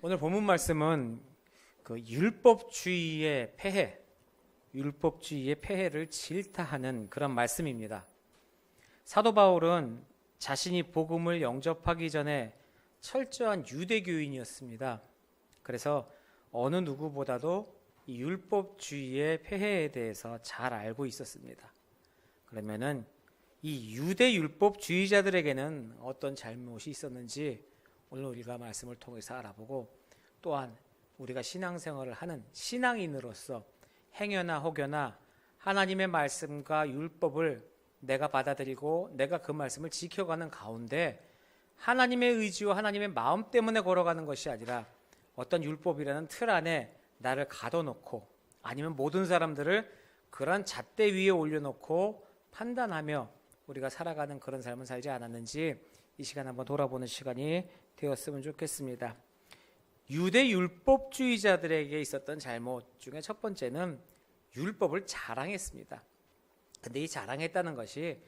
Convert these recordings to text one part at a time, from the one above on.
오늘 본문 말씀은 그 율법주의의 폐해, 율법주의의 폐해를 질타하는 그런 말씀입니다. 사도 바울은 자신이 복음을 영접하기 전에 철저한 유대교인이었습니다. 그래서 어느 누구보다도 이 율법주의의 폐해에 대해서 잘 알고 있었습니다. 그러면은 이 유대 율법주의자들에게는 어떤 잘못이 있었는지 오늘 우리가 말씀을 통해서 알아보고, 또한 우리가 신앙생활을 하는 신앙인으로서 행여나 혹여나 하나님의 말씀과 율법을 내가 받아들이고 내가 그 말씀을 지켜가는 가운데 하나님의 의지와 하나님의 마음 때문에 걸어가는 것이 아니라 어떤 율법이라는 틀 안에 나를 가둬놓고, 아니면 모든 사람들을 그런 잣대 위에 올려놓고 판단하며 우리가 살아가는 그런 삶을 살지 않았는지 이 시간 한번 돌아보는 시간이 되었으면 좋겠습니다. 유대 율법주의자들에게 있었던 잘못 중에 첫 번째는 율법을 자랑했습니다. 근데 이 자랑했다는 것이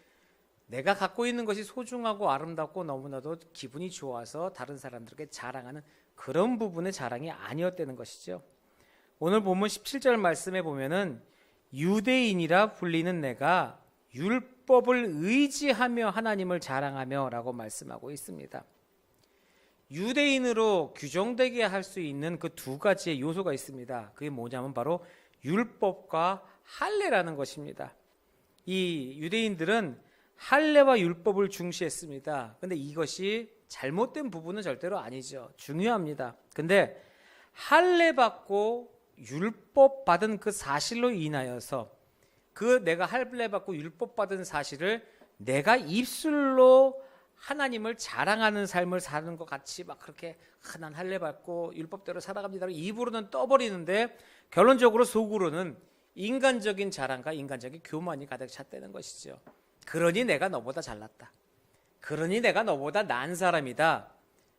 내가 갖고 있는 것이 소중하고 아름답고 너무나도 기분이 좋아서 다른 사람들에게 자랑하는 그런 부분의 자랑이 아니었다는 것이죠. 오늘 본문 17절 말씀에 보면은 유대인이라 불리는 내가 율법을 의지하며 하나님을 자랑하며 라고 말씀하고 있습니다. 유대인으로 규정되게 할 수 있는 그 두 가지의 요소가 있습니다. 그게 뭐냐면 바로 율법과 할례라는 것입니다. 이 유대인들은 할례와 율법을 중시했습니다. 근데 이것이 잘못된 부분은 절대로 아니죠. 중요합니다. 근데 할례 받고 율법 받은 그 사실로 인하여서 그 내가 할례 받고 율법 받은 사실을 내가 입술로 하나님을 자랑하는 삶을 사는 것 같이 막 그렇게 난 할례 받고 율법대로 살아갑니다. 입으로는 떠버리는데 결론적으로 속으로는 인간적인 자랑과 인간적인 교만이 가득 찼다는 것이죠. 그러니 내가 너보다 잘났다. 그러니 내가 너보다 나은 사람이다.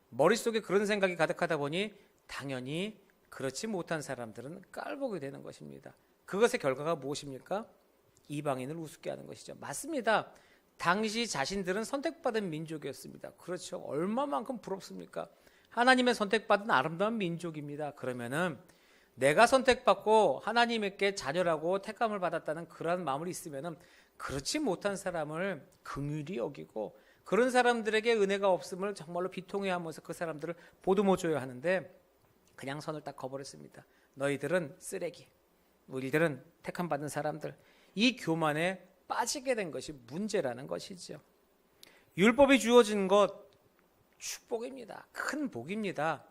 머릿속에 그런 생각이 가득하다 보니 당연히 그렇지 못한 사람들은 깔보게 되는 것입니다. 그것의 결과가 무엇입니까? 이방인을 우습게 하는 것이죠. 맞습니다. 당시 자신들은 선택받은 민족이었습니다. 그렇죠. 얼마만큼 부럽습니까? 하나님의 선택받은 아름다운 민족입니다. 그러면은 내가 선택받고 하나님께 자녀라고 택함을 받았다는 그런 마음이 있으면은 그렇지 못한 사람을 긍휼히 여기고 그런 사람들에게 은혜가 없음을 정말로 비통해하면서 그 사람들을 보듬어 줘야 하는데 그냥 선을 딱 거버렸습니다. 너희들은 쓰레기, 우리들은 택함 받은 사람들. 이 교만에 빠지게 된 것이 문제라는 것이죠. 율법이 주어진 것 축복입니다. 큰 복입니다.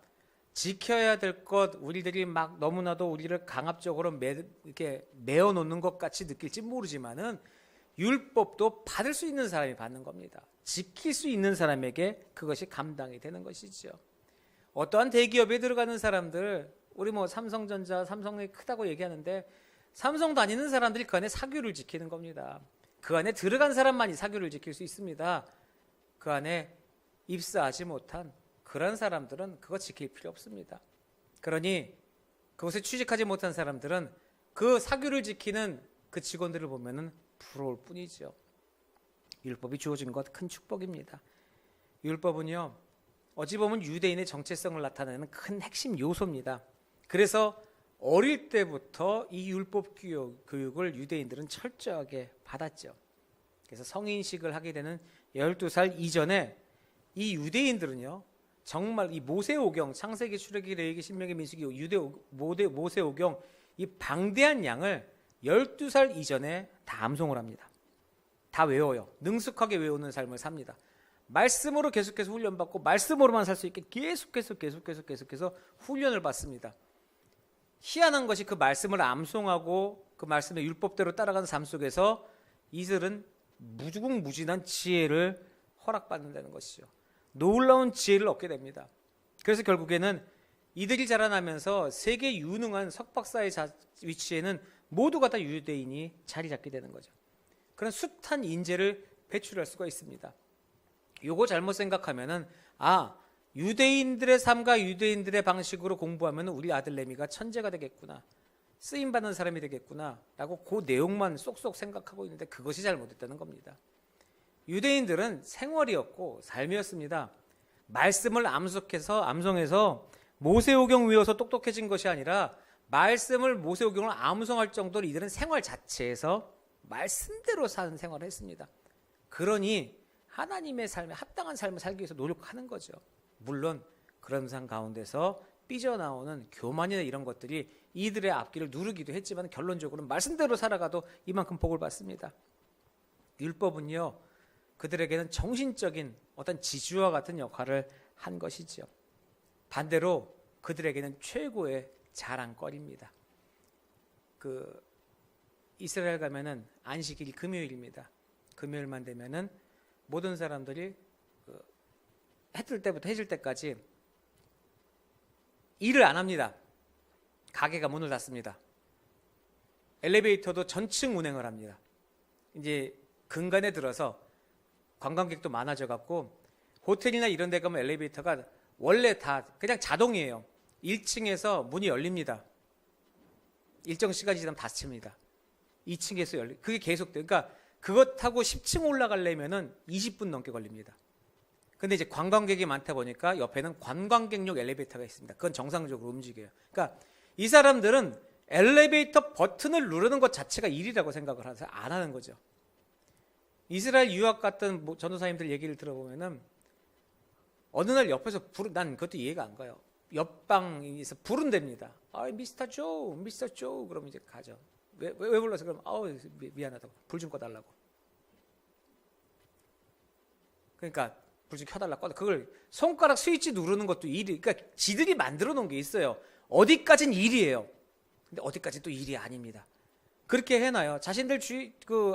지켜야 될 것, 우리들이 막 너무나도 우리를 강압적으로 이렇게 메어 놓는 것 같이 느낄지 모르지만은 율법도 받을 수 있는 사람이 받는 겁니다. 지킬 수 있는 사람에게 그것이 감당이 되는 것이죠. 어떠한 대기업에 들어가는 사람들, 우리 뭐 삼성전자, 삼성이 크다고 얘기하는데 삼성 다니는 사람들이 그 안에 사규를 지키는 겁니다. 그 안에 들어간 사람만이 사규를 지킬 수 있습니다. 그 안에 입사하지 못한 그런 사람들은 그거 지킬 필요 없습니다. 그러니 그곳에 취직하지 못한 사람들은 그 사규를 지키는 그 직원들을 보면은 부러울 뿐이죠. 율법이 주어진 것 큰 축복입니다. 율법은요, 어찌 보면 유대인의 정체성을 나타내는 큰 핵심 요소입니다. 그래서 어릴 때부터 이 율법 교육을 유대인들은 철저하게 받았죠. 그래서 성인식을 하게 되는 12살 이전에 이 유대인들은요, 정말 이 모세오경, 창세기, 출애굽기, 레위기, 신명기, 민수기, 모세오경 이 방대한 양을 12살 이전에 다 암송을 합니다. 다 외워요. 능숙하게 외우는 삶을 삽니다. 말씀으로 계속해서 훈련받고 말씀으로만 살 수 있게 계속해서 훈련을 받습니다. 희한한 것이 그 말씀을 암송하고 그 말씀의 율법대로 따라가는 삶 속에서 이들은 무궁무진한 지혜를 허락받는다는 것이죠. 놀라운 지혜를 얻게 됩니다. 그래서 결국에는 이들이 자라나면서 세계 유능한 석박사의 위치에는 모두가 다 유대인이 자리 잡게 되는 거죠. 그런 숱한 인재를 배출할 수가 있습니다. 요거 잘못 생각하면은 유대인들의 삶과 유대인들의 방식으로 공부하면 우리 아들내미가 천재가 되겠구나, 쓰임받는 사람이 되겠구나 라고 그 내용만 쏙쏙 생각하고 있는데 그것이 잘못됐다는 겁니다. 유대인들은 생활이었고 삶이었습니다. 말씀을 암송해서 모세오경 외워서 똑똑해진 것이 아니라 말씀을 모세오경을 암송할 정도로 이들은 생활 자체에서 말씀대로 사는 생활을 했습니다. 그러니 하나님의 삶에 합당한 삶을 살기 위해서 노력하는 거죠. 물론 그런 삶 가운데서 삐져나오는 교만이나 이런 것들이 이들의 앞길을 누르기도 했지만 결론적으로는 말씀대로 살아가도 이만큼 복을 받습니다. 율법은요, 그들에게는 정신적인 어떤 지주와 같은 역할을 한 것이죠. 반대로 그들에게는 최고의 자랑거리입니다. 이스라엘 가면은 안식일이 금요일입니다. 금요일만 되면은 모든 사람들이 해 뜰 때부터 해질 때까지 일을 안 합니다. 가게가 문을 닫습니다. 엘리베이터도 전층 운행을 합니다. 이제 근간에 들어서 관광객도 많아져 갖고 호텔이나 이런 데 가면 엘리베이터가 원래 다 그냥 자동이에요. 1층에서 문이 열립니다. 일정 시간이 지나면 닫힙니다. 2층에서 그게 계속돼요. 그러니까 그것 타고 10층 올라가려면은 20분 넘게 걸립니다. 근데 이제 관광객이 많다 보니까 옆에는 관광객용 엘리베이터가 있습니다. 그건 정상적으로 움직여요. 그러니까 이 사람들은 엘리베이터 버튼을 누르는 것 자체가 일이라고 생각을 해서 안 하는 거죠. 이스라엘 유학 갔던 전도사님들 얘기를 들어보면은 어느 날 옆에서 난 그것도 이해가 안 가요. 옆방에서 부른답니다. 미스터 조, 미스터 조. 그러면 이제 가죠. 왜 불러서 그러면 미안하다고 불 좀 꺼달라고. 그러니까 불 좀 켜달라고. 그걸 손가락 스위치 누르는 것도 일이. 그러니까 지들이 만들어 놓은 게 있어요. 어디까지는 일이에요. 근데 어디까지 또 일이 아닙니다. 그렇게 해놔요. 자신들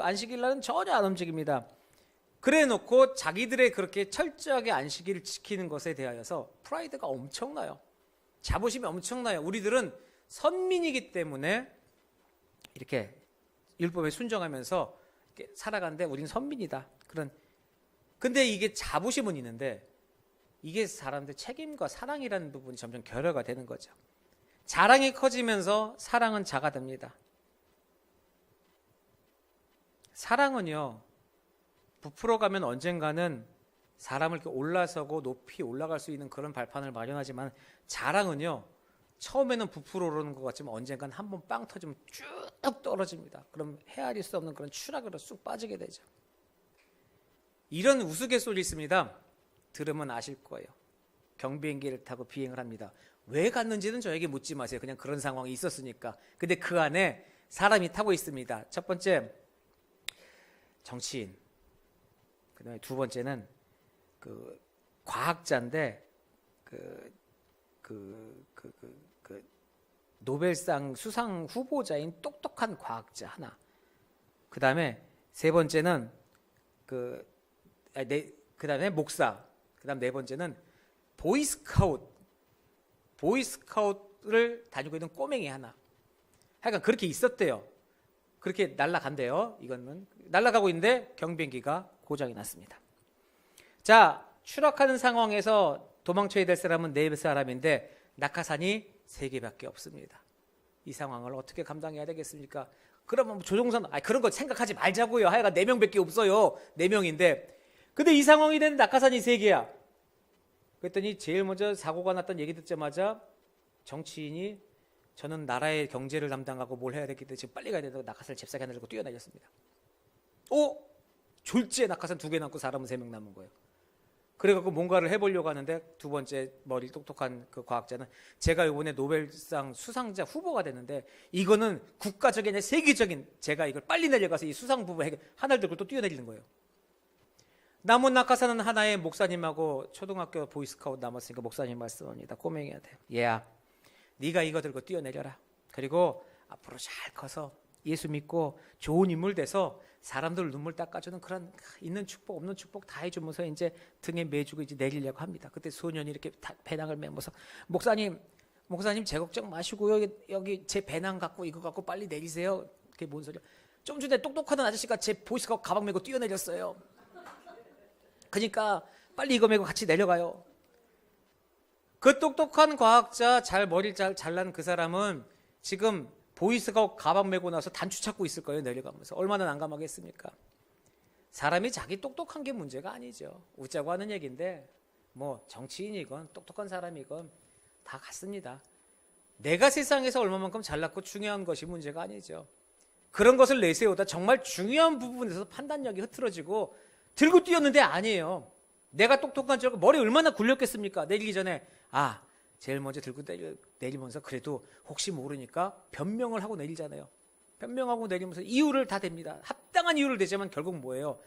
안식일 날은 전혀 안 움직입니다. 그래 놓고 자기들의 그렇게 철저하게 안식일을 지키는 것에 대하여서 프라이드가 엄청나요. 자부심이 엄청나요. 우리들은 선민이기 때문에 이렇게 율법에 순종하면서 이렇게 살아가는데 우리는 선민이다. 근데 이게 자부심은 있는데 이게 사람들 책임과 사랑이라는 부분이 점점 결여가 되는 거죠. 자랑이 커지면서 사랑은 작아듭니다. 사랑은요, 부풀어 가면 언젠가는 사람을 이렇게 올라서고 높이 올라갈 수 있는 그런 발판을 마련하지만 자랑은요, 처음에는 부풀어 오르는 것 같지만 언젠가는 한번 빵 터지면 쭉 떨어집니다. 그럼 헤아릴 수 없는 그런 추락으로 쑥 빠지게 되죠. 이런 우스갯소리 있습니다. 들으면 아실 거예요. 경비행기를 타고 비행을 합니다. 왜 갔는지는 저에게 묻지 마세요. 그냥 그런 상황이 있었으니까. 근데 그 안에 사람이 타고 있습니다. 첫 번째 정치인, 그다음에 두 번째는 과학자인데 노벨상 수상 후보자인 똑똑한 과학자 하나. 그다음에 세 번째는 그다음에 목사. 그다음 네 번째는 보이스카웃을 다니고 있는 꼬맹이 하나. 하여간 그렇게 있었대요. 그렇게 날아간대요. 이거는 날아가고 있는데 경비행기가 고장이 났습니다. 자, 추락하는 상황에서 도망쳐야 될 사람은 네 사람인데 낙하산이 3개밖에 없습니다. 이 상황을 어떻게 감당해야 되겠습니까? 그러면 조종선 그런 거 생각하지 말자고요. 하여간 4명밖에 없어요. 4명인데 근데 이 상황이 된 낙하산이 3개야. 그랬더니 제일 먼저 사고가 났던 얘기 듣자마자 정치인이 저는 나라의 경제를 담당하고 뭘 해야 되기 때문에 지금 빨리 가야 된다고 낙하산을 잽싸게 하늘고 뛰어내렸습니다. 졸지에 낙하산 2개 남고 사람은 3명 남은 거예요. 그래갖고 뭔가를 해보려고 하는데 두 번째 머리 똑똑한 그 과학자는 제가 이번에 노벨상 수상자 후보가 됐는데 이거는 국가적인 아니라 세계적인 제가 이걸 빨리 내려가서 이 수상 후보 하나를 들고 또 뛰어내리는 거예요. 남은 낙하산은 하나의 목사님하고 초등학교 보이스카웃 남았으니까 목사님 말씀합니다. 꼬맹이한테 네가 이거 들고 뛰어내려라. 그리고 앞으로 잘 커서 예수 믿고 좋은 인물 돼서 사람들 눈물 닦아주는 그런 있는 축복 없는 축복 다 해주면서 이제 등에 매주고 이제 내리려고 합니다. 그때 소년이 이렇게 배낭을 메면서 목사님 제 걱정 마시고요. 여기 제 배낭 갖고 이거 갖고 빨리 내리세요. 그게 뭔 소리야? 좀 전에 똑똑하던 아저씨가 제 보이스카웃 가방 메고 뛰어내렸어요. 그러니까 빨리 이거 메고 같이 내려가요. 그 똑똑한 과학자 머리를 잘 잘난 그 사람은 지금 보이스카웃 가방 메고 나서 단추 찾고 있을 거예요. 내려가면서. 얼마나 난감하겠습니까? 사람이 자기 똑똑한 게 문제가 아니죠. 웃자고 하는 얘기인데 뭐 정치인이건 똑똑한 사람이건 다 같습니다. 내가 세상에서 얼마만큼 잘났고 중요한 것이 문제가 아니죠. 그런 것을 내세우다 정말 중요한 부분에서 판단력이 흐트러지고 들고 뛰었는데 아니에요. 내가 똑똑한 줄 알고 머리 얼마나 굴렸겠습니까? 내리기 전에 제일 먼저 들고 내리면서 그래도 혹시 모르니까 변명을 하고 내리잖아요. 변명하고 내리면서 이유를 다 댑니다. 합당한 이유를 대지만 결국 뭐예요?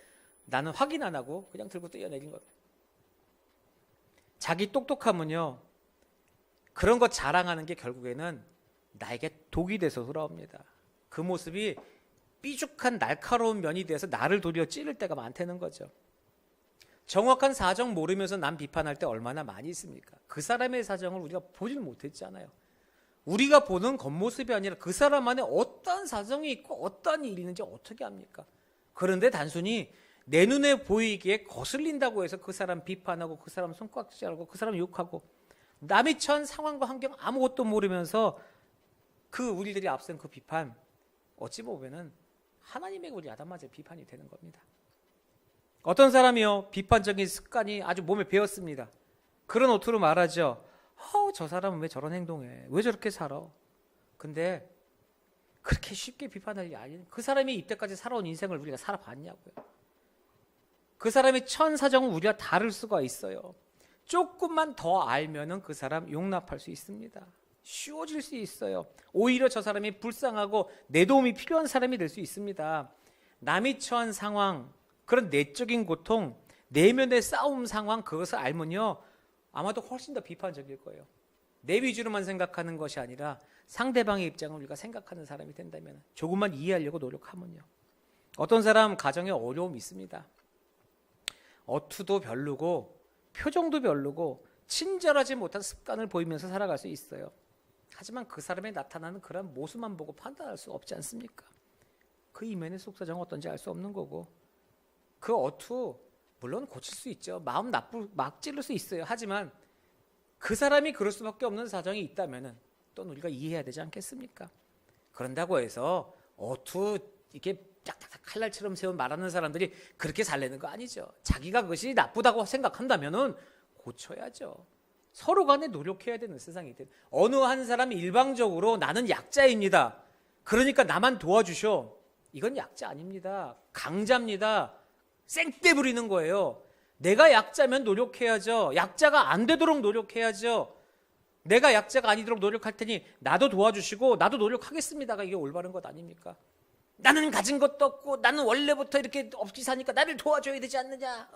나는 확인 안 하고 그냥 들고 뛰어내린 거예요. 자기 똑똑함은요, 그런 것 자랑하는 게 결국에는 나에게 독이 돼서 돌아옵니다. 그 모습이 삐죽한 날카로운 면이 돼서 나를 도리어 찌를 때가 많다는 거죠. 정확한 사정 모르면서 남 비판할 때 얼마나 많이 있습니까? 그 사람의 사정을 우리가 보질 못했잖아요. 우리가 보는 겉모습이 아니라 그 사람 안에 어떤 사정이 있고 어떤 일이 있는지 어떻게 합니까? 그런데 단순히 내 눈에 보이기에 거슬린다고 해서 그 사람 비판하고 그 사람 손가락질하고 그 사람 욕하고 남이 처한 상황과 환경 아무것도 모르면서 그 우리들이 앞선 그 비판, 어찌 보면은 하나님에게 우리 아담맞은 비판이 되는 겁니다. 어떤 사람이요, 비판적인 습관이 아주 몸에 배었습니다. 그런 어투로 말하죠. 저 사람은 왜 저런 행동해? 왜 저렇게 살아? 근데 그렇게 쉽게 비판할 게 아닌, 그 사람이 이때까지 살아온 인생을 우리가 살아봤냐고요. 그 사람의 처한 사정은 우리가 다를 수가 있어요. 조금만 더 알면은 그 사람 용납할 수 있습니다. 쉬워질 수 있어요. 오히려 저 사람이 불쌍하고 내 도움이 필요한 사람이 될 수 있습니다. 남이 처한 상황, 그런 내적인 고통, 내면의 싸움 상황, 그것을 알면요, 아마도 훨씬 더 비판적일 거예요. 내 위주로만 생각하는 것이 아니라 상대방의 입장을 우리가 생각하는 사람이 된다면, 조금만 이해하려고 노력하면요. 어떤 사람 가정에 어려움이 있습니다. 어투도 별로고 표정도 별로고 친절하지 못한 습관을 보이면서 살아갈 수 있어요. 하지만 그 사람이 나타나는 그런 모습만 보고 판단할 수 없지 않습니까? 그 이면의 속사정은 어떤지 알 수 없는 거고, 그 어투 물론 고칠 수 있죠. 마음 막 찌를 수 있어요. 하지만 그 사람이 그럴 수밖에 없는 사정이 있다면은 또 우리가 이해해야 되지 않겠습니까? 그런다고 해서 어투 이렇게 딱딱딱 칼날처럼 세운 말하는 사람들이 그렇게 살려는 거 아니죠. 자기가 그것이 나쁘다고 생각한다면은 고쳐야죠. 서로 간에 노력해야 되는 세상이 돼. 어느 한 사람이 일방적으로 나는 약자입니다, 그러니까 나만 도와주셔, 이건 약자 아닙니다. 강자입니다. 생떼 부리는 거예요. 내가 약자면 노력해야죠. 약자가 안 되도록 노력해야죠. 내가 약자가 아니도록 노력할 테니 나도 도와주시고 나도 노력하겠습니다가 이게 올바른 것 아닙니까? 나는 가진 것도 없고 나는 원래부터 이렇게 없이 사니까 나를 도와줘야 되지 않느냐,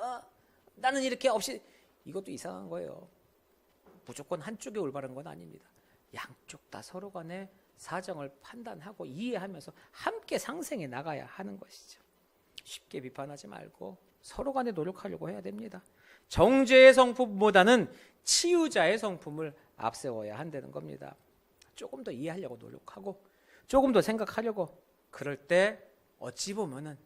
나는 이렇게 없이, 이것도 이상한 거예요. 무조건 한쪽이 올바른 건 아닙니다. 양쪽 다 서로 간에 사정을 판단하고 이해하면서 함께 상생해 나가야 하는 것이죠. 쉽게 비판하지 말고 서로 간에 노력하려고 해야 됩니다. 정죄의 성품보다는 치유자의 성품을 앞세워야 한다는 겁니다. 조금 더 이해하려고 노력하고 조금 더 생각하려고, 그럴 때 어찌 보면은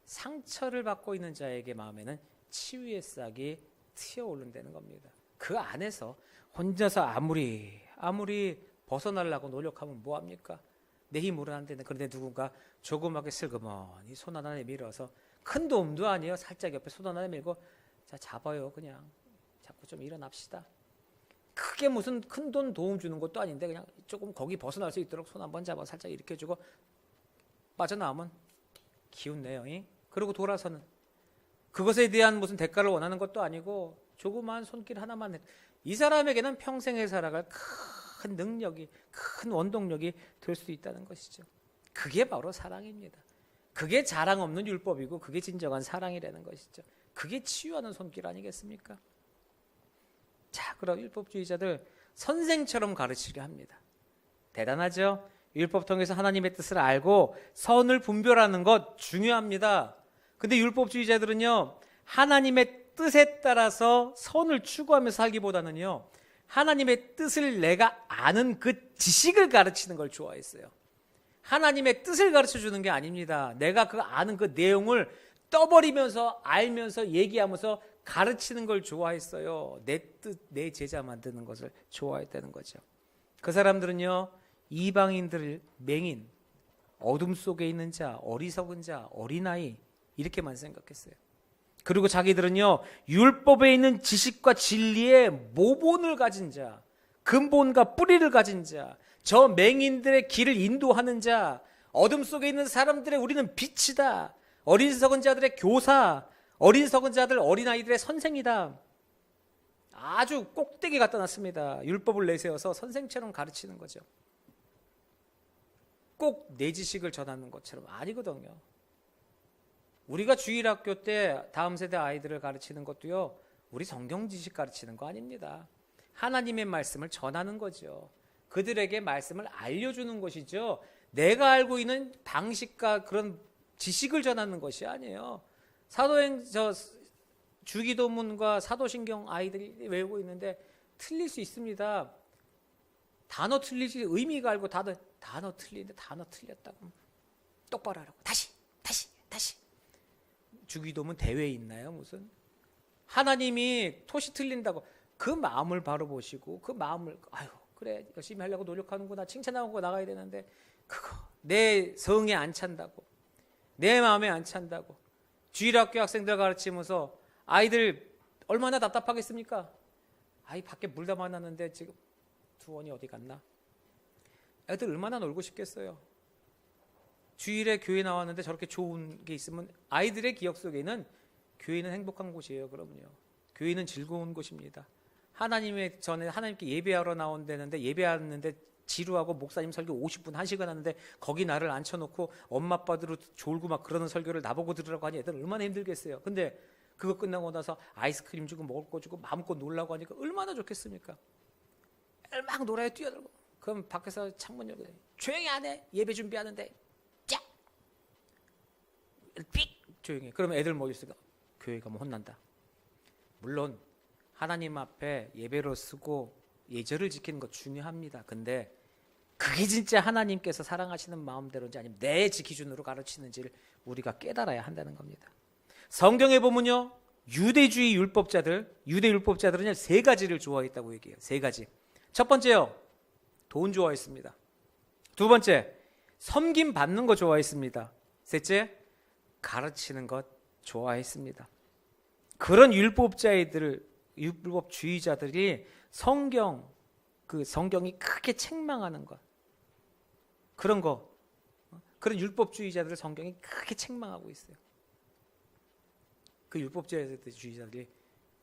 상처를 받고 있는 자에게 마음에는 치유의 싹이 튀어오른다는 겁니다. 그 안에서 혼자서 아무리 벗어나려고 노력하면 뭐합니까? 내 힘으로는 안 되는데, 그런데 누군가 조그맣게 슬그머니 손 하나 내밀어서, 큰 도움도 아니에요. 살짝 옆에 손 하나 내밀고, 자, 잡아요. 그냥 잡고 좀 일어납시다. 크게 무슨 큰 돈 도움 주는 것도 아닌데 그냥 조금 거기 벗어날 수 있도록 손 한번 잡아 살짝 이렇게 해주고 빠져나오면 기운 내요. 그리고 돌아서는, 그것에 대한 무슨 대가를 원하는 것도 아니고 조그마한 손길 하나만, 이 사람에게는 평생에 살아갈 큰 능력이, 큰 원동력이 될 수 있다는 것이죠. 그게 바로 사랑입니다. 그게 자랑 없는 율법이고 그게 진정한 사랑이라는 것이죠. 그게 치유하는 손길 아니겠습니까? 자, 그럼 율법주의자들 선생처럼 가르치려 합니다. 대단하죠? 율법 통해서 하나님의 뜻을 알고 선을 분별하는 것 중요합니다. 근데 율법주의자들은요, 하나님의 뜻에 따라서 선을 추구하면서 살기보다는요, 하나님의 뜻을 내가 아는 그 지식을 가르치는 걸 좋아했어요. 하나님의 뜻을 가르쳐 주는 게 아닙니다. 내가 그 아는 그 내용을 떠버리면서 알면서 얘기하면서 가르치는 걸 좋아했어요. 내 뜻, 내 제자 만드는 것을 좋아했다는 거죠. 그 사람들은요, 이방인들을 맹인, 어둠 속에 있는 자, 어리석은 자, 어린아이, 이렇게만 생각했어요. 그리고 자기들은요, 율법에 있는 지식과 진리의 모본을 가진 자, 근본과 뿌리를 가진 자, 저 맹인들의 길을 인도하는 자, 어둠 속에 있는 사람들의 우리는 빛이다. 어리석은 자들의 교사, 어리석은 자들 어린아이들의 선생이다. 아주 꼭대기 갖다 놨습니다. 율법을 내세워서 선생처럼 가르치는 거죠. 꼭 내 지식을 전하는 것처럼 아니거든요. 우리가 주일학교 때 다음 세대 아이들을 가르치는 것도요, 우리 성경 지식 가르치는 거 아닙니다. 하나님의 말씀을 전하는 거죠. 그들에게 말씀을 알려주는 것이죠. 내가 알고 있는 방식과 그런 지식을 전하는 것이 아니에요. 주기도문과 사도신경 아이들이 외우고 있는데 틀릴 수 있습니다. 단어 틀리지, 의미가 알고 단어 틀리는데 단어 틀렸다고 똑바로 하라고 다시 주기도문 대회 있나요? 무슨 하나님이 토시 틀린다고 그 마음을 바로 보시고 그 마음을 아유 그래 열심히 하려고 노력하는구나 칭찬하고 나가야 되는데 그거 내 성에 안 찬다고 내 마음에 안 찬다고 주일학교 학생들 가르치면서 아이들 얼마나 답답하겠습니까? 아이 밖에 물 담아놨는데 지금 두원이 어디 갔나? 애들 얼마나 놀고 싶겠어요. 주일에 교회 나왔는데 저렇게 좋은 게 있으면 아이들의 기억 속에는 교회는 행복한 곳이에요. 그럼요. 교회는 즐거운 곳입니다. 하나님의 전에 하나님께 예배하러 나온다는데 예배하는데 지루하고 목사님 설교 50분 1시간 하는데 거기 나를 앉혀놓고 엄마 아빠들로 졸고 막 그러는 설교를 나보고 들으라고 하니 애들 얼마나 힘들겠어요. 근데 그거 끝나고 나서 아이스크림 주고 먹을 거 주고 마음껏 놀라고 하니까 얼마나 좋겠습니까? 막 놀아요. 뛰어들고 그럼 밖에서 창문 열고 조용히 안 해. 예배 준비하는데 쫙 삑 조용히 해. 그러면 애들 뭐 있을까? 교회 가면 혼난다. 물론 하나님 앞에 예배로 쓰고 예절을 지키는 거 중요합니다. 근데 그게 진짜 하나님께서 사랑하시는 마음대로인지 아니면 내 기준으로 가르치는지를 우리가 깨달아야 한다는 겁니다. 성경에 보면요, 유대 율법자들은 세 가지를 좋아했다고 얘기해요. 세 가지. 첫 번째요, 돈 좋아했습니다. 두 번째, 섬김 받는 거 좋아했습니다. 셋째, 가르치는 것 좋아했습니다. 그런 율법주의자들이 성경이 크게 책망하는 것, 그런 율법주의자들을 성경이 크게 책망하고 있어요. 그 율법주의자들이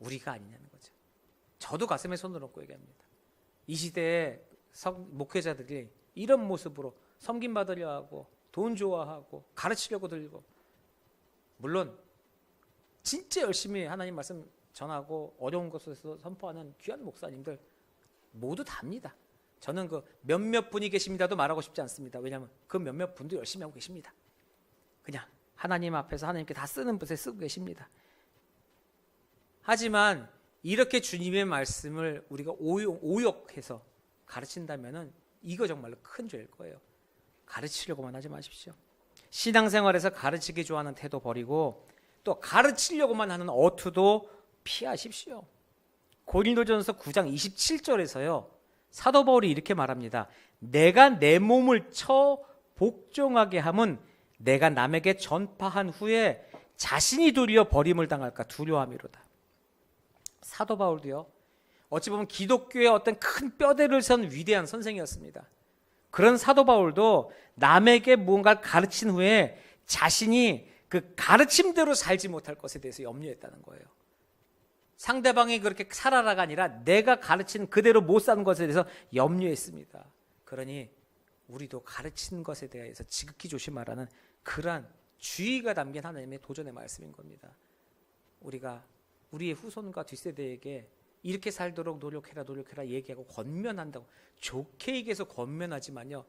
우리가 아니냐는 거죠. 저도 가슴에 손을 얹고 얘기합니다. 이 시대의 목회자들이 이런 모습으로 섬김받으려 하고 돈 좋아하고 가르치려고 들고, 물론 진짜 열심히 하나님 말씀 전하고 어려운 것에서 선포하는 귀한 목사님들 모두 답니다. 저는 그 몇몇 분이 계십니다도 말하고 싶지 않습니다. 왜냐하면 그 몇몇 분도 열심히 하고 계십니다. 그냥 하나님 앞에서 하나님께 다 쓰는 것에 쓰고 계십니다. 하지만 이렇게 주님의 말씀을 우리가 오역해서 가르친다면 이거 정말로 큰 죄일 거예요. 가르치려고만 하지 마십시오. 신앙생활에서 가르치기 좋아하는 태도 버리고 또 가르치려고만 하는 어투도 피하십시오. 고린도전서 9장 27절에서요. 사도 바울이 이렇게 말합니다. 내가 내 몸을 쳐 복종하게 함은 내가 남에게 전파한 후에 자신이 도리어 버림을 당할까 두려움이로다. 사도 바울도요. 어찌 보면 기독교의 어떤 큰 뼈대를 선 위대한 선생이었습니다. 그런 사도 바울도 남에게 무언가를 가르친 후에 자신이 그 가르침대로 살지 못할 것에 대해서 염려했다는 거예요. 상대방이 그렇게 살아라가 아니라 내가 가르친 그대로 못 사는 것에 대해서 염려했습니다. 그러니 우리도 가르친 것에 대해서 지극히 조심하라는 그러한 주의가 담긴 하나님의 도전의 말씀인 겁니다. 우리가 우리의 후손과 뒷세대에게 이렇게 살도록 노력해라 얘기하고 권면한다고 좋게 얘기해서 권면하지만요,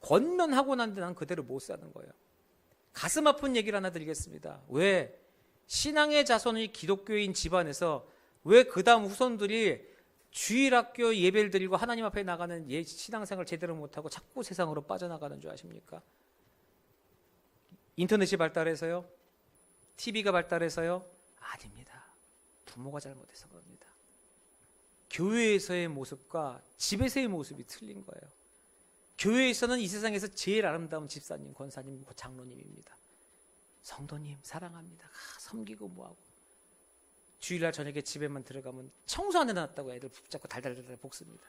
권면하고 난 뒤에 난 그대로 못 사는 거예요. 가슴 아픈 얘기를 하나 드리겠습니다. 왜 신앙의 자손이 기독교인 집안에서 왜 그 다음 후손들이 주일학교 예배를 드리고 하나님 앞에 나가는 신앙생활 제대로 못하고 자꾸 세상으로 빠져나가는 줄 아십니까? 인터넷이 발달해서요? TV가 발달해서요? 아닙니다. 부모가 잘못해서 그럽니다. 교회에서의 모습과 집에서의 모습이 틀린 거예요. 교회에서는 이 세상에서 제일 아름다운 집사님, 권사님, 장로님입니다. 성도님 사랑합니다. 섬기고 뭐하고. 주일날 저녁에 집에만 들어가면 청소 안 해놨다고 애들 붙잡고 달달달 볶습니다.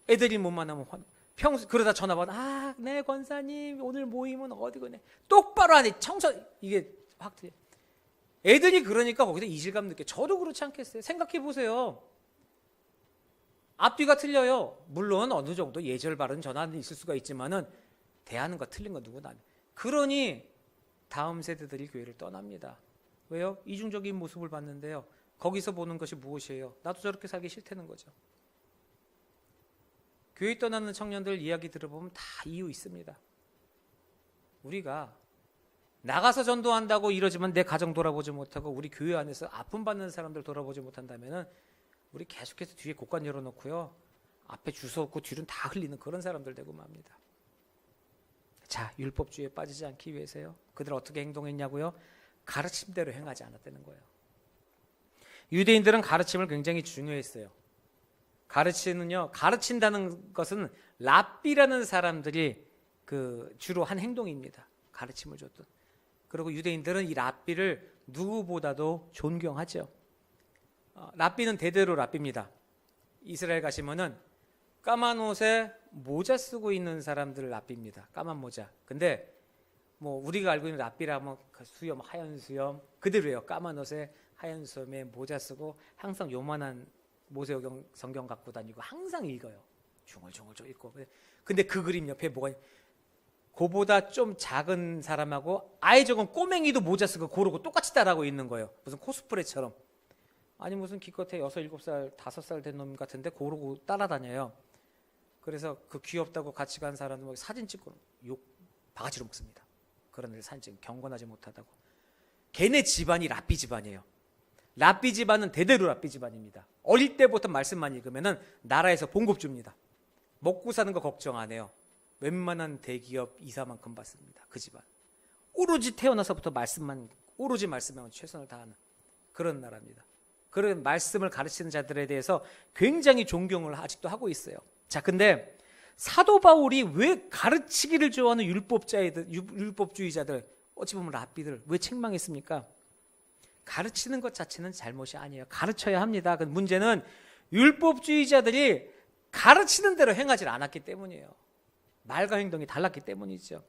애들이 못 만나면 평소 그러다 전화 받아. 네 권사님 오늘 모임은 어디고 네. 똑바로 안 해. 이게 확 들려. 애들이 그러니까 거기서 이질감 느껴. 저도 그렇지 않겠어요? 생각해 보세요. 앞뒤가 틀려요. 물론 어느 정도 예절 바른 전환은 있을 수가 있지만은 대하는 거 틀린 거 누구나 안 해. 그러니 다음 세대들이 교회를 떠납니다. 왜요? 이중적인 모습을 봤는데요. 거기서 보는 것이 무엇이에요? 나도 저렇게 살기 싫다는 거죠. 교회 떠나는 청년들 이야기 들어보면 다 이유 있습니다. 우리가 나가서 전도한다고 이러지만 내 가정 돌아보지 못하고 우리 교회 안에서 아픔 받는 사람들 돌아보지 못한다면은 우리 계속해서 뒤에 곳간 열어놓고요. 앞에 주워없고 뒤로는 다 흘리는 그런 사람들 되고 맙니다. 자, 율법주의에 빠지지 않기 위해서요. 그들 어떻게 행동했냐고요? 가르침대로 행하지 않았다는 거예요. 유대인들은 가르침을 굉장히 중요했어요. 가르친다는 것은 랍비라는 사람들이 주로 한 행동입니다. 가르침을 줬던. 그리고 유대인들은 이 랍비를 누구보다도 존경하죠. 랍비는 대대로 랍비입니다. 이스라엘 가시면은 까만 옷에 모자 쓰고 있는 사람들을 랍비입니다. 까만 모자. 근데 뭐 우리가 알고 있는 랍비라면 수염, 하얀 수염 그대로예요. 까만 옷에 하얀 수염에 모자 쓰고 항상 요만한 모세오경 성경 갖고 다니고 항상 읽어요. 중얼중얼 읽고. 근데 그 그림 옆에 뭐가 그보다 좀 작은 사람하고 아예 적은 꼬맹이도 모자 쓰고 고르고 똑같이 따라하고 있는 거예요. 무슨 코스프레처럼. 아니 무슨 기껏해 6, 7살, 5살 된 놈 같은데 고르고 따라다녀요. 그래서 그 귀엽다고 같이 간 사람들 사진 찍고 바가지로 먹습니다. 그런 애들 사진 찍고 경건하지 못하다고. 걔네 집안이 랍비 집안이에요. 랍비 집안은 대대로 랍비 집안입니다. 어릴 때부터 말씀만 읽으면은 나라에서 봉급 줍니다. 먹고 사는 거 걱정 안 해요. 웬만한 대기업 이사만큼 받습니다. 그 집안. 오로지 태어나서부터 오로지 말씀만 최선을 다하는 그런 나라입니다. 그런 말씀을 가르치는 자들에 대해서 굉장히 존경을 아직도 하고 있어요. 자, 근데 사도 바울이 왜 가르치기를 좋아하는 율법주의자들, 어찌 보면 랍비들 왜 책망했습니까? 가르치는 것 자체는 잘못이 아니에요. 가르쳐야 합니다. 그 문제는 율법주의자들이 가르치는 대로 행하지 않았기 때문이에요. 말과 행동이 달랐기 때문이죠.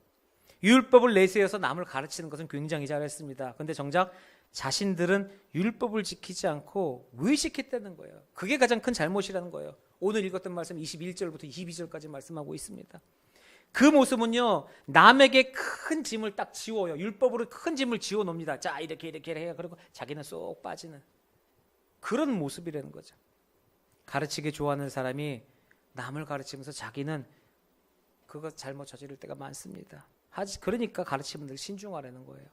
율법을 내세워서 남을 가르치는 것은 굉장히 잘했습니다. 그런데 정작 자신들은 율법을 지키지 않고 외식했다는 거예요. 그게 가장 큰 잘못이라는 거예요. 오늘 읽었던 말씀 21절부터 22절까지 말씀하고 있습니다. 그 모습은요, 남에게 큰 짐을 딱 지워요. 율법으로 큰 짐을 지워 놓습니다. 자, 이렇게 해요. 그리고 자기는 쏙 빠지는 그런 모습이라는 거죠. 가르치기 좋아하는 사람이 남을 가르치면서 자기는 그거 잘못 저지를 때가 많습니다. 그러니까 가르치면 늘 신중하라는 거예요.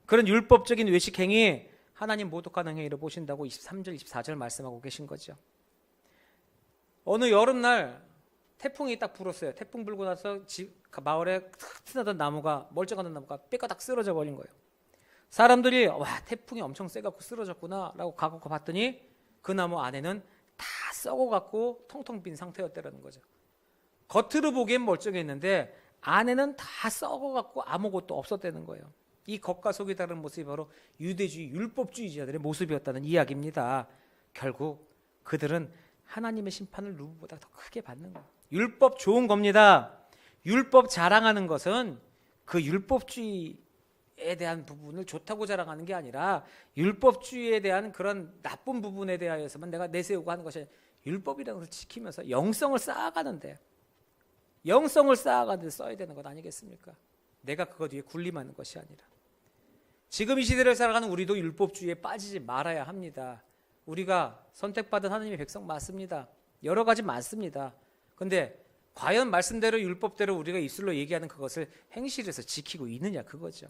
그런 율법적인 외식행위, 하나님 모독하는 행위를 보신다고 23절, 24절 말씀하고 계신 거죠. 어느 여름날 태풍이 딱 불었어요. 태풍 불고 나서 마을에 튼튼하던 나무가, 멀쩡한 나무가 삐까닥 쓰러져 버린 거예요. 사람들이 와, 태풍이 엄청 세갖고 쓰러졌구나 라고 가고 봤더니 그 나무 안에는 다 썩어갖고 텅텅 빈 상태였다는 거죠. 겉으로 보기엔 멀쩡했는데 안에는 다 썩어갖고 아무것도 없었다는 거예요. 이 겉과 속이 다른 모습이 바로 유대주의, 율법주의자들의 모습이었다는 이야기입니다. 결국 그들은 하나님의 심판을 누구보다 더 크게 받는 거예요. 율법 좋은 겁니다. 율법 자랑하는 것은 그 율법주의에 대한 부분을 좋다고 자랑하는 게 아니라 율법주의에 대한 그런 나쁜 부분에 대하여서만 내가 내세우고 하는 것이 율법이라는 것을 지키면서 영성을 쌓아가는데 써야 되는 것 아니겠습니까? 내가 그것 위에 군림하는 것이 아니라. 지금 이 시대를 살아가는 우리도 율법주의에 빠지지 말아야 합니다. 우리가 선택받은 하나님의 백성 맞습니다. 여러 가지 많습니다. 그런데 과연 말씀대로 율법대로 우리가 입술로 얘기하는 그것을 행실에서 지키고 있느냐 그거죠.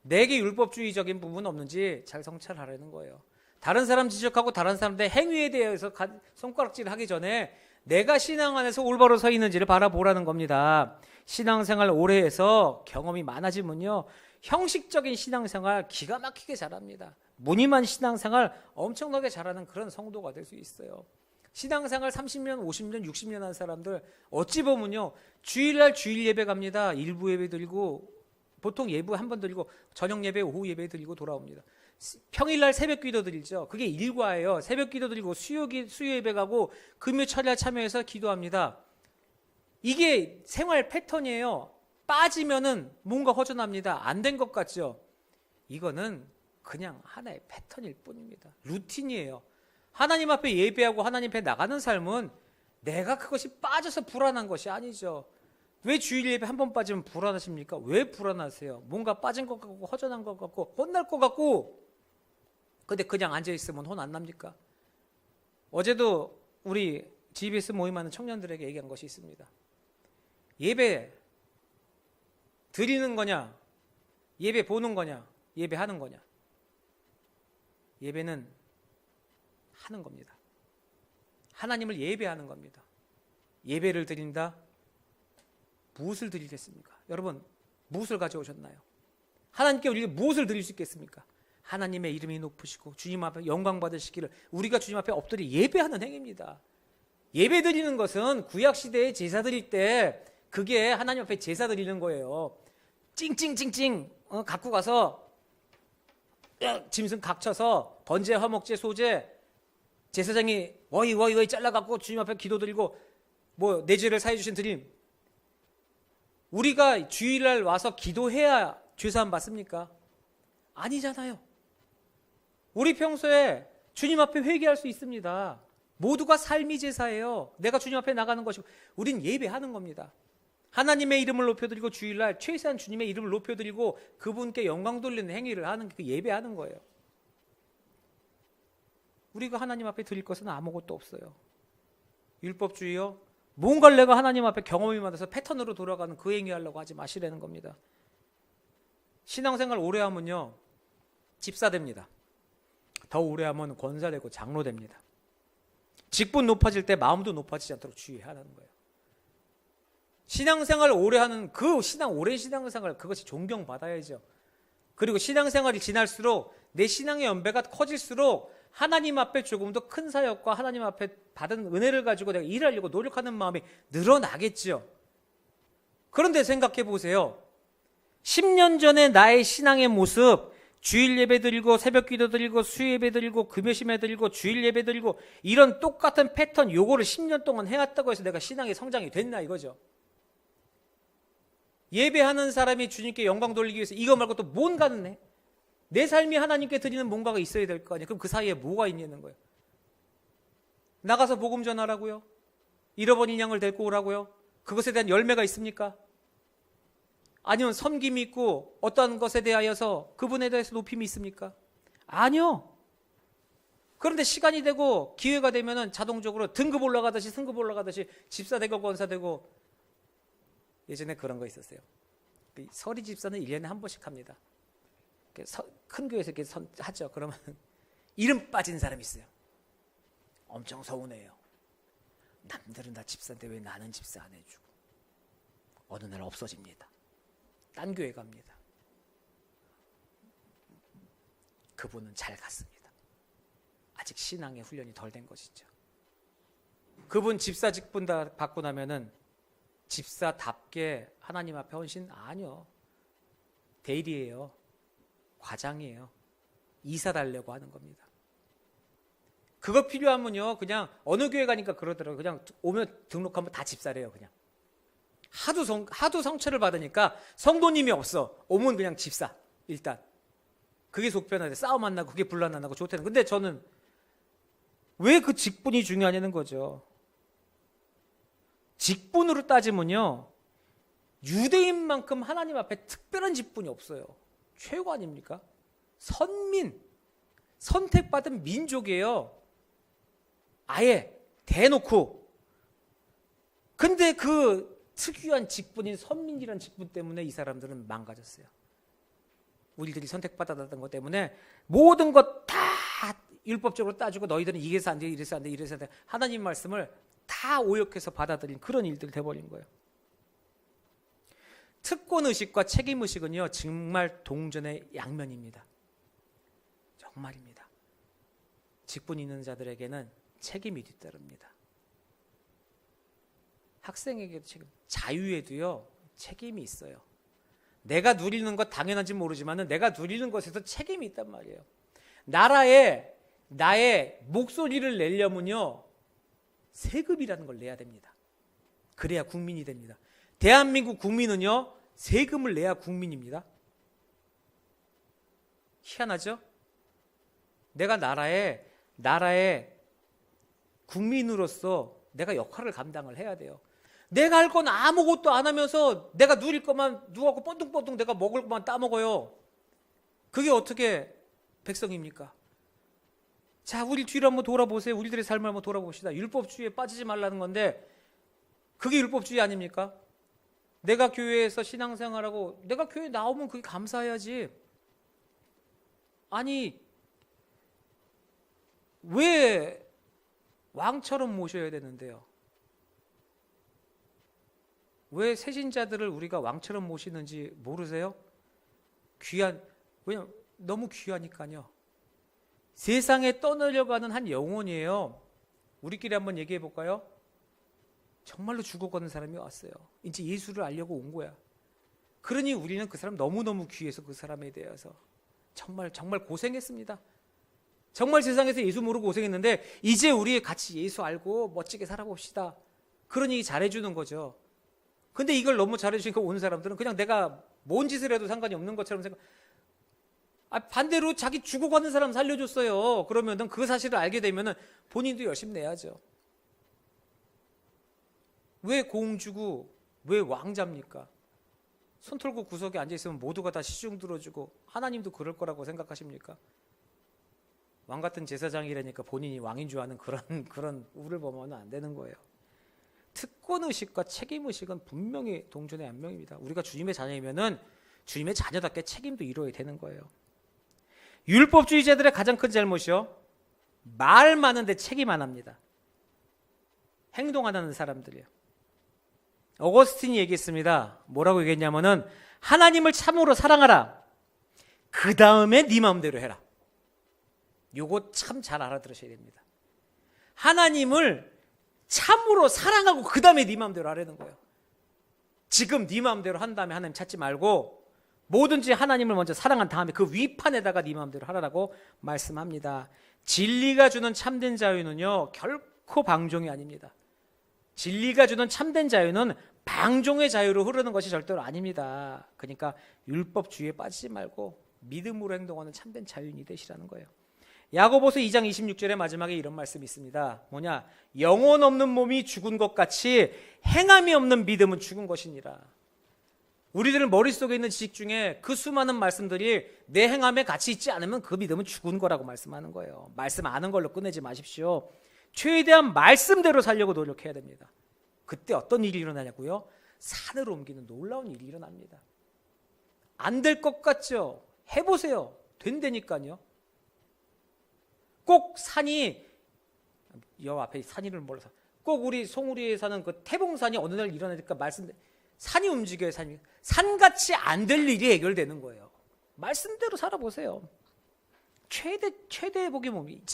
내게 율법주의적인 부분 없는지 잘 성찰하라는 거예요. 다른 사람 지적하고 다른 사람들의 행위에 대해서 손가락질을 하기 전에 내가 신앙 안에서 올바로 서 있는지를 바라보라는 겁니다. 신앙생활 오래 해서 경험이 많아지면요, 형식적인 신앙생활 기가 막히게 잘합니다. 무늬만 신앙생활 엄청나게 잘하는 그런 성도가 될 수 있어요. 신앙생활 30년, 50년, 60년 한 사람들 어찌 보면요, 주일날 주일 예배 갑니다. 일부 예배 드리고 보통 예부 한 번 드리고 저녁 예배, 오후 예배 드리고 돌아옵니다. 평일날 새벽 기도 드리죠. 그게 일과예요. 새벽 기도 드리고 수요 예배 가고 금요 철야 참여해서 기도합니다. 이게 생활 패턴이에요. 빠지면은 뭔가 허전합니다. 안 된 것 같죠? 이거는 그냥 하나의 패턴일 뿐입니다. 루틴이에요. 하나님 앞에 예배하고 하나님 앞에 나가는 삶은 내가 그것이 빠져서 불안한 것이 아니죠. 왜 주일 예배 한 번 빠지면 불안하십니까? 왜 불안하세요? 뭔가 빠진 것 같고 허전한 것 같고 혼날 것 같고, 근데 그냥 앉아있으면 혼 안 납니까? 어제도 우리 GBS 모임하는 청년들에게 얘기한 것이 있습니다. 예배 드리는 거냐, 예배 보는 거냐, 예배하는 거냐. 예배는 하는 겁니다. 하나님을 예배하는 겁니다. 예배를 드린다? 무엇을 드리겠습니까? 여러분, 무엇을 가져오셨나요? 하나님께 우리가 무엇을 드릴 수 있겠습니까? 하나님의 이름이 높으시고 주님 앞에 영광 받으시기를, 우리가 주님 앞에 엎드려 예배하는 행위입니다. 예배 드리는 것은 구약시대에 제사 드릴 때 그게 하나님 앞에 제사 드리는 거예요. 찡찡찡찡 갖고 가서 짐승 각쳐서 번제, 화목제, 소제, 제사장이 워이 잘라갖고 주님 앞에 기도드리고 뭐 내 죄를 사해 주신 드림. 우리가 주일날 와서 기도해야 죄사함 받습니까? 아니잖아요. 우리 평소에 주님 앞에 회개할 수 있습니다. 모두가 삶이 제사예요. 내가 주님 앞에 나가는 것이고, 우린 예배하는 겁니다. 하나님의 이름을 높여드리고 주일날 최소한 주님의 이름을 높여드리고 그분께 영광 돌리는 행위를 하는 게 예배하는 거예요. 우리가 하나님 앞에 드릴 것은 아무것도 없어요. 율법주의요? 뭔가를 내가 하나님 앞에 경험이 많아서 패턴으로 돌아가는 그 행위하려고 하지 마시라는 겁니다. 신앙생활 오래 하면요, 집사 됩니다. 더 오래 하면 권사 되고 장로 됩니다. 직분 높아질 때 마음도 높아지지 않도록 주의하라는 거예요. 신앙생활 오래 하는 오랜 신앙생활, 그것이 존경받아야죠. 그리고 신앙생활이 지날수록 내 신앙의 연배가 커질수록 하나님 앞에 조금 더 큰 사역과 하나님 앞에 받은 은혜를 가지고 내가 일하려고 노력하는 마음이 늘어나겠죠. 그런데 생각해 보세요. 10년 전에 나의 신앙의 모습, 주일 예배 드리고 새벽 기도 드리고 수요 예배 드리고 금요심에 드리고 주일 예배 드리고 이런 똑같은 패턴, 요거를 10년 동안 해왔다고 해서 내가 신앙의 성장이 됐나 이거죠. 예배하는 사람이 주님께 영광 돌리기 위해서 이거 말고 또 뭔가는 해. 내 삶이 하나님께 드리는 뭔가가 있어야 될 거 아니에요. 그럼 그 사이에 뭐가 있냐는 거예요. 나가서 복음 전하라고요? 잃어버린 양을 데리고 오라고요? 그것에 대한 열매가 있습니까? 아니면 섬김이 있고 어떠한 것에 대하여서 그분에 대해서 높임이 있습니까? 아니요. 그런데 시간이 되고 기회가 되면은 자동적으로 등급 올라가듯이 집사 되고 권사 되고. 예전에 그런 거 있었어요. 서리 집사는 1년에 한 번씩 합니다. 큰 교회에서 이렇게 하죠. 그러면 이름 빠진 사람이 있어요. 엄청 서운해요. 남들은 다 집사인데 왜 나는 집사 안 해주고. 어느 날 없어집니다. 딴 교회 갑니다. 그분은 잘 갔습니다. 아직 신앙의 훈련이 덜 된 것이죠. 그분 집사 직분 다 받고 나면은 집사답게 하나님 앞에 헌신? 아니요. 대리예요. 과장이에요. 이사 달려고 하는 겁니다. 그거 필요하면요, 그냥 어느 교회 가니까 그러더라고요. 그냥 오면 등록하면 다 집사래요. 그냥 하도 성처를 받으니까 성도님이 없어. 오면 그냥 집사. 일단 그게 속편하대. 싸움 안 나고 그게 분란 안 나고 좋다는. 근데 저는 왜 그 직분이 중요하냐는 거죠. 직분으로 따지면요, 유대인만큼 하나님 앞에 특별한 직분이 없어요. 최고 아닙니까? 선택받은 민족이에요. 아예 대놓고. 근데 그 특유한 직분인 선민이라는 직분 때문에 이 사람들은 망가졌어요. 우리들이 선택받았던 것 때문에 모든 것 다 율법적으로 따지고 너희들은 이래서 안 돼, 이래서 안 돼, 이래서 안 돼. 하나님 말씀을 다 오역해서 받아들인 그런 일들이 돼버린 거예요. 특권의식과 책임의식은요, 정말 동전의 양면입니다. 정말입니다. 직분 있는 자들에게는 책임이 뒤따릅니다. 학생에게도 책임, 자유에도요, 책임이 있어요. 내가 누리는 것 당연한지 모르지만 내가 누리는 것에서 책임이 있단 말이에요. 나라에 나의 목소리를 내려면요, 세금이라는 걸 내야 됩니다. 그래야 국민이 됩니다. 대한민국 국민은요, 세금을 내야 국민입니다. 희한하죠? 내가 나라의 국민으로서 내가 역할을 감당을 해야 돼요. 내가 할 건 아무것도 안 하면서 내가 누릴 것만 누워갖고 뻔뚱뻔뚱 내가 먹을 것만 따먹어요. 그게 어떻게 백성입니까? 자, 우리 뒤로 한번 돌아보세요. 우리들의 삶을 한번 돌아봅시다. 율법주의에 빠지지 말라는 건데 그게 율법주의 아닙니까? 내가 교회에서 신앙생활하고 내가 교회 나오면 그게 감사해야지. 아니, 왜 왕처럼 모셔야 되는데요? 왜 세신자들을 우리가 왕처럼 모시는지 모르세요? 왜냐면 너무 귀하니까요. 세상에 떠나려가는 한 영혼이에요. 우리끼리 한번 얘기해 볼까요? 정말로 죽어가는 사람이 왔어요. 이제 예수를 알려고 온 거야. 그러니 우리는 그 사람 너무너무 귀해서 그 사람에 대해서 정말 고생했습니다. 정말 세상에서 예수 모르고 고생했는데 이제 우리 같이 예수 알고 멋지게 살아봅시다. 그러니 잘해주는 거죠. 근데 이걸 너무 잘해주니까 온 사람들은 그냥 내가 뭔 짓을 해도 상관이 없는 것처럼 반대로 자기 죽어가는 사람 살려줬어요. 그러면은 그 사실을 알게 되면은 본인도 열심히 내야죠. 왜 공주고 왜 왕자입니까? 손 털고 구석에 앉아있으면 모두가 다 시중 들어주고 하나님도 그럴 거라고 생각하십니까? 왕 같은 제사장이라니까 본인이 왕인 줄 아는 그런 우를 범하면 안 되는 거예요. 특권의식과 책임의식은 분명히 동전의 안명입니다. 우리가 주님의 자녀이면은 주님의 자녀답게 책임도 이루어야 되는 거예요. 율법주의자들의 가장 큰 잘못이요, 말 많은데 책임 안 합니다. 행동 안 하는 사람들이요. 어거스틴이 얘기했습니다. 뭐라고 얘기했냐면은 하나님을 참으로 사랑하라. 그 다음에 네 마음대로 해라. 요거 참 잘 알아들으셔야 됩니다. 하나님을 참으로 사랑하고 그 다음에 네 마음대로 하라는 거예요. 지금 네 마음대로 한 다음에 하나님 찾지 말고 뭐든지 하나님을 먼저 사랑한 다음에 그 위판에다가 네 마음대로 하라고 말씀합니다. 진리가 주는 참된 자유는요, 결코 방종이 아닙니다. 진리가 주는 참된 자유는 방종의 자유로 흐르는 것이 절대로 아닙니다. 그러니까 율법주의에 빠지지 말고 믿음으로 행동하는 참된 자유인이 되시라는 거예요. 야고보서 2장 26절의 마지막에 이런 말씀이 있습니다. 뭐냐? 영혼 없는 몸이 죽은 것 같이 행함이 없는 믿음은 죽은 것이니라. 우리들 머릿속에 있는 지식 중에 그 수많은 말씀들이 내 행함에 같이 있지 않으면 그 믿음은 죽은 거라고 말씀하는 거예요. 말씀 아는 걸로 끝내지 마십시오. 최대한 말씀대로 살려고 노력해야 됩니다. 그때 어떤 일이 일어나냐고요? 산을 옮기는 놀라운 일이 일어납니다. 안 될 것 같죠? 해보세요. 된다니까요. 꼭 산이, 여 앞에 산 이름을 몰라서, 꼭 우리 송우리에 사는 그 태봉산이 어느 날 일어나니까 산이 움직여요. 산같이 안 될 일이 해결되는 거예요. 말씀대로 살아보세요. 최대의 복이 뭡니까?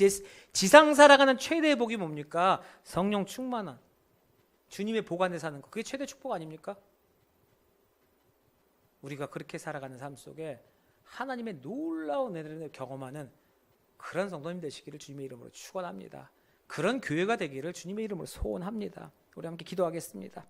지상 살아가는 최대의 복이 뭡니까? 성령 충만한 주님의 복 안에 사는 거. 그게 최대 축복 아닙니까? 우리가 그렇게 살아가는 삶 속에 하나님의 놀라운 은혜를 경험하는 그런 성도님 되시기를 주님의 이름으로 축원합니다. 그런 교회가 되기를 주님의 이름으로 소원합니다. 우리 함께 기도하겠습니다.